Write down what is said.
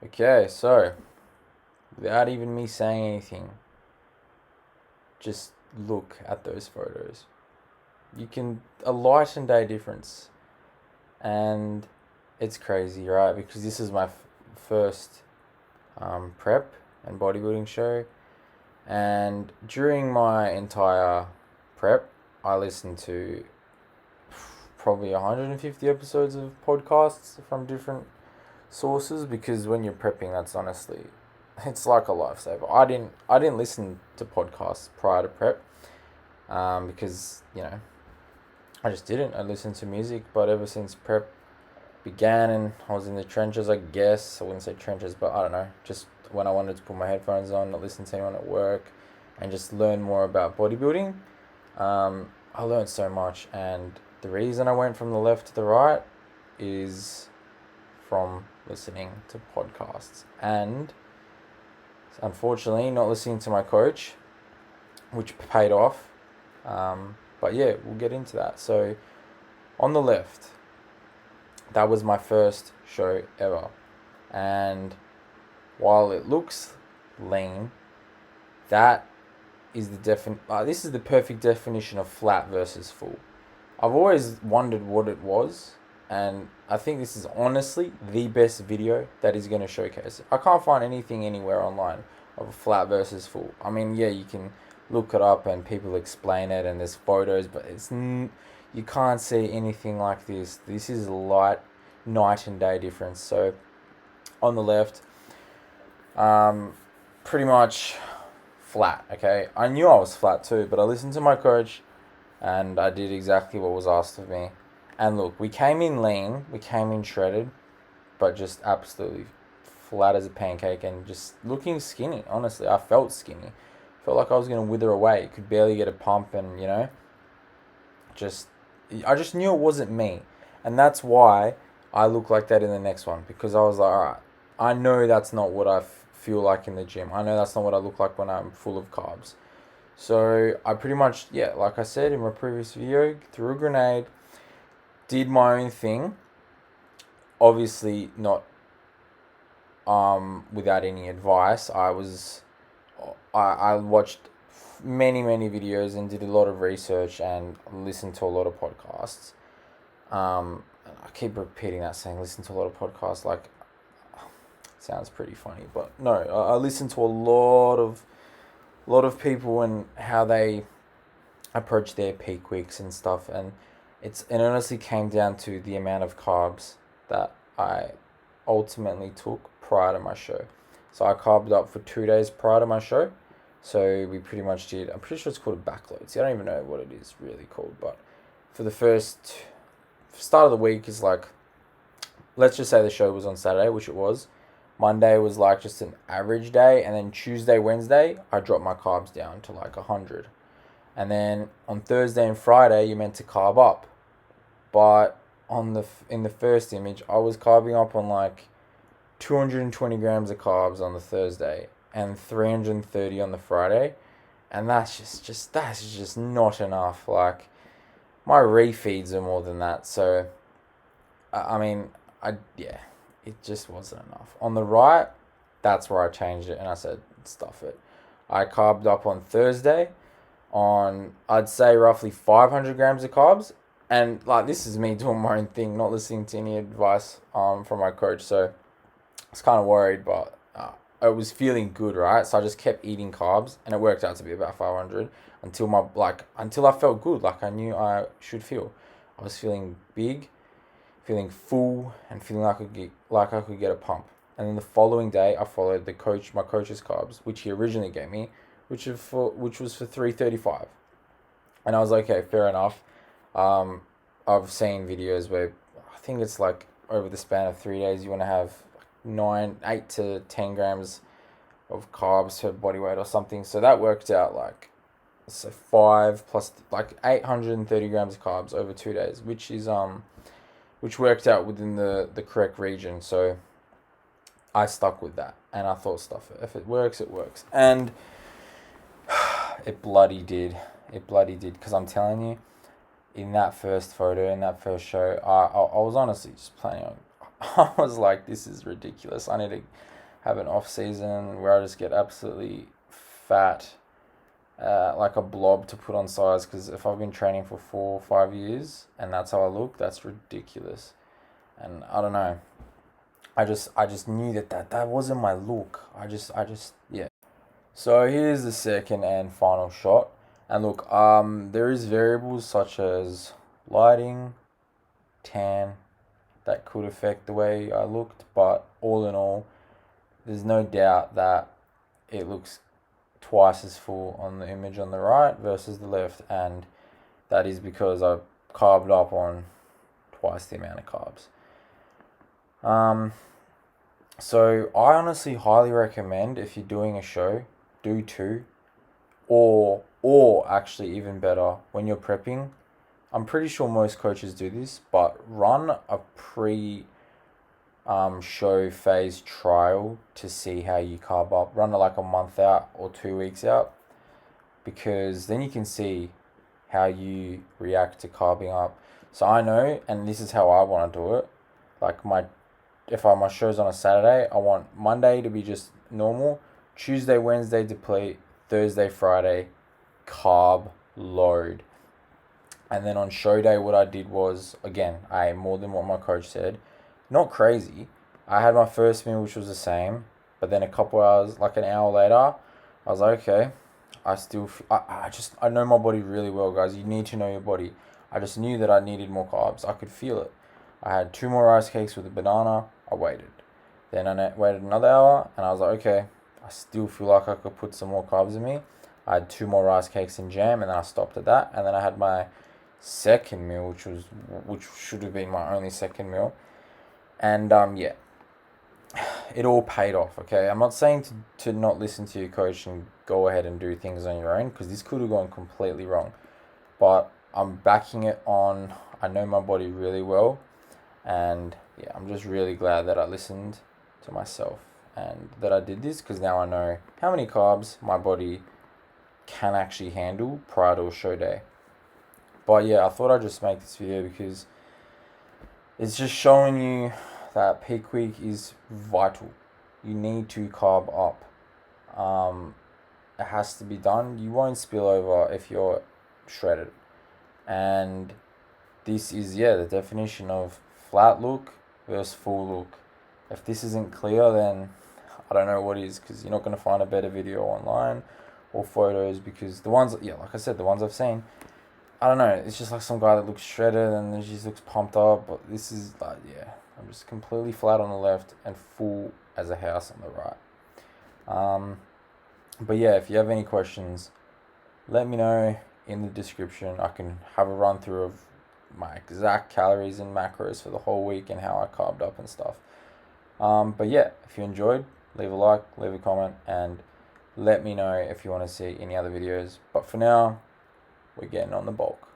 Okay, so without even me saying anything, just look at those photos. You can a light and day difference, and it's crazy, right? Because this is my first prep and bodybuilding show, and during my entire prep, I listened to probably 150 episodes of podcasts from different sources because when you're prepping, that's honestly, it's like a lifesaver. I didn't listen to podcasts prior to prep, because I just didn't. I listened to music, but ever since prep began and I was in the trenches, I guess I wouldn't say trenches, but I don't know. Just when I wanted to put my headphones on, not listen to anyone at work, and just learn more about bodybuilding, I learned so much. And the reason I went from the left to the right is from listening to podcasts and unfortunately not listening to my coach, which paid off. But yeah, we'll get into that. So on the left, that was my first show ever, and while it looks lean, that is this is the perfect definition of flat versus full. I've always wondered what it was, and I think this is honestly the best video that is going to showcase it. I can't find anything anywhere online of a flat versus full. I mean, yeah, you can look it up and people explain it, and there's photos, but you can't see anything like this. This is light, night and day difference. So on the left, pretty much flat. Okay, I knew I was flat too, but I listened to my coach and I did exactly what was asked of me. And look, we came in lean, we came in shredded, but just absolutely flat as a pancake and just looking skinny. Honestly, I felt skinny. Felt like I was gonna wither away. Could barely get a pump, and just I just knew it wasn't me, and that's why I look like that in the next one, because I was like, all right, I know that's not what I feel like in the gym. I know that's not what I look like when I'm full of carbs. So I pretty much, yeah, like I said in my previous video, threw a grenade, did my own thing. Obviously not without any advice. I watched many videos and did a lot of research and listened to a lot of podcasts. I keep repeating that, saying listen to a lot of podcasts, like sounds pretty funny, but no, I listened to a lot of people and how they approach their peak weeks and stuff, and it honestly came down to the amount of carbs that I ultimately took prior to my show. So I carbed up for 2 days prior to my show. So we pretty much did, I'm pretty sure it's called a backload. See, I don't even know what it is really called, but for the first start of the week is like, let's just say the show was on Saturday, which it was. Monday was like just an average day, and then Tuesday, Wednesday, I dropped my carbs down to like 100. And then on Thursday and Friday, you're meant to carb up. But in the first image, I was carbing up on like 220 grams of carbs on the Thursday and 330 on the Friday, and that's just not enough. Like my refeeds are more than that, so I mean, yeah, it just wasn't enough. On the right, that's where I changed it and I said stuff it. I carbed up on Thursday on, I'd say, roughly 500 grams of carbs, and like this is me doing my own thing, not listening to any advice from my coach. So I was kind of worried, but I was feeling good, right? So I just kept eating carbs, and it worked out to be about 500 until I felt good, like I knew I should feel. I was feeling big, feeling full, and feeling like I could get a pump. And then the following day, I followed my coach's carbs, which he originally gave me, which was for 335, and I was like, okay, fair enough. I've seen videos where I think it's like over the span of 3 days, you want to have 8 to 10 grams of carbs per body weight or something. So that worked out like, so 5 plus like 830 grams of carbs over 2 days, which worked out within the correct region. So I stuck with that, and I thought, stuff it. If it works, it works. And it bloody did. It bloody did. Because I'm telling you, in that first photo, in that first show, I was honestly just planning on I was like, this is ridiculous. I need to have an off season where I just get absolutely fat, like a blob to put on size. Because if I've been training for 4 or 5 years and that's how I look, that's ridiculous. And I don't know. I just knew that wasn't my look. Yeah. So here's the second and final shot. And look, there is variables such as lighting, tan, that could affect the way I looked, but all in all, there's no doubt that it looks twice as full on the image on the right versus the left, and that is because I carved up on twice the amount of carbs. So I honestly highly recommend, if you're doing a show, do two, or actually even better, when you're prepping, I'm pretty sure most coaches do this, but run a show phase trial to see how you carb up. Run it like a month out or 2 weeks out, because then you can see how you react to carbing up. So I know, and this is how I want to do it. Like my show's on a Saturday, I want Monday to be just normal, Tuesday, Wednesday deplete, Thursday, Friday carb load. And then on show day, what I did was, again, I ate more than what my coach said. Not crazy. I had my first meal, which was the same, but then a couple hours, like an hour later, I was like, okay, I know my body really well, guys. You need to know your body. I just knew that I needed more carbs. I could feel it. I had 2 more rice cakes with a banana. I waited. Then I waited another hour, and I was like, okay, I still feel like I could put some more carbs in me. I had 2 more rice cakes and jam, and then I stopped at that. And then I had my second meal, which should have been my only second meal. And yeah, it all paid off. Okay, I'm not saying to not listen to your coach and go ahead and do things on your own, because this could have gone completely wrong, but I'm backing it on, I know my body really well, and yeah, I'm just really glad that I listened to myself and that I did this, because now I know how many carbs my body can actually handle prior to a show day. But yeah, I thought I'd just make this video because it's just showing you that peak week is vital. You need to carb up. It has to be done. You won't spill over if you're shredded. And this is, the definition of flat look versus full look. If this isn't clear, then I don't know what is, because you're not going to find a better video online or photos, because the ones, like I said, the ones I've seen, I don't know, it's just like some guy that looks shredded and then just looks pumped up, but this is like, I'm just completely flat on the left and full as a house on the right. But yeah, if you have any questions, let me know in the description. I can have a run through of my exact calories and macros for the whole week and how I carved up and stuff. But yeah, if you enjoyed, leave a like, leave a comment, and let me know if you want to see any other videos. But for now, we're getting on the bulk.